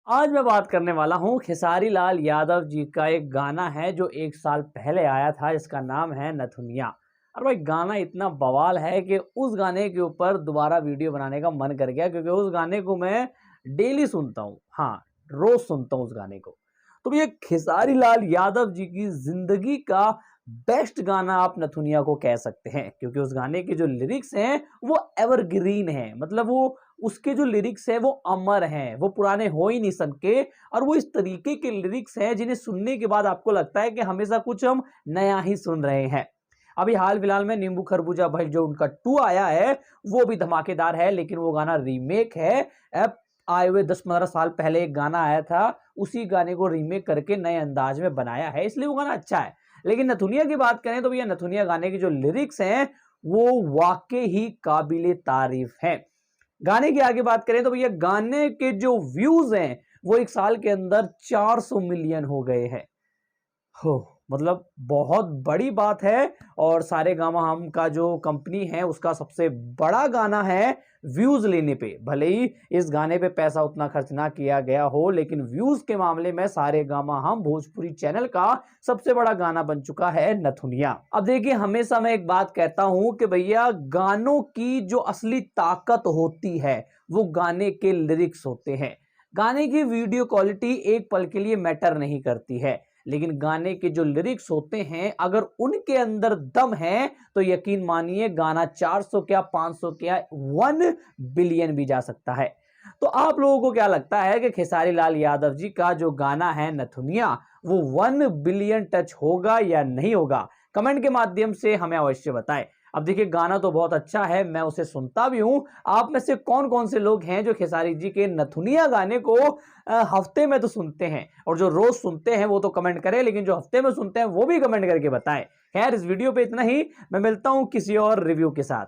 आज मैं बात करने वाला हूँ खेसारी लाल यादव जी का एक गाना है जो 1 साल पहले आया था, जिसका नाम है नथुनिया। और भाई गाना इतना बवाल है कि उस गाने के ऊपर दोबारा वीडियो बनाने का मन कर गया, क्योंकि उस गाने को मैं डेली सुनता हूँ। हाँ, रोज सुनता हूँ उस गाने को। तो ये खेसारी लाल यादव जी की जिंदगी का बेस्ट गाना आप नथुनिया को कह सकते हैं, क्योंकि उस गाने के जो लिरिक्स हैं वो एवरग्रीन हैं। मतलब वो उसके जो लिरिक्स हैं वो अमर हैं, वो पुराने हो ही नहीं सकते। और वो इस तरीके के लिरिक्स हैं जिन्हें सुनने के बाद आपको लगता है कि हमेशा कुछ हम नया ही सुन रहे हैं। अभी हाल फिलहाल में नींबू खरबूजा भाई जो उनका 2 आया है वो भी धमाकेदार है, लेकिन वो गाना रीमेक है। अब आए हुए 10-15 साल पहले एक गाना आया था, उसी गाने को रीमेक करके नए अंदाज में बनाया है, इसलिए वो गाना अच्छा है। लेकिन नथुनिया की बात करें तो भैया नथुनिया गाने के जो लिरिक्स हैं वो वाकई ही काबिले तारीफ हैं। गाने की आगे बात करें तो भैया गाने के जो व्यूज हैं वो 1 साल के अंदर 400 मिलियन हो गए हैं। हो मतलब बहुत बड़ी बात है। और सारे गामा हम का जो कंपनी है उसका सबसे बड़ा गाना है व्यूज लेने पे। भले ही इस गाने पे पैसा उतना खर्च ना किया गया हो, लेकिन व्यूज के मामले में सारे गामा हम भोजपुरी चैनल का सबसे बड़ा गाना बन चुका है नथुनिया। अब देखिए, हमेशा मैं एक बात कहता हूं कि भैया गानों की जो असली ताकत होती है वो गाने के लिरिक्स होते हैं। गाने की वीडियो क्वालिटी एक पल के लिए मैटर नहीं करती है, लेकिन गाने के जो लिरिक्स होते हैं अगर उनके अंदर दम है तो यकीन मानिए गाना 400 क्या 500 क्या 1 बिलियन भी जा सकता है। तो आप लोगों को क्या लगता है कि खेसारी लाल यादव जी का जो गाना है नथुनिया वो 1 बिलियन टच होगा या नहीं होगा? कमेंट के माध्यम से हमें अवश्य बताएं। अब देखिए, गाना तो बहुत अच्छा है, मैं उसे सुनता भी हूं। आप में से कौन कौन से लोग हैं जो खेसारी जी के नथुनिया गाने को हफ्ते में तो सुनते हैं, और जो रोज सुनते हैं वो तो कमेंट करें, लेकिन जो हफ्ते में सुनते हैं वो भी कमेंट करके बताएं। खैर, इस वीडियो पे इतना ही। मैं मिलता हूं किसी और रिव्यू के साथ।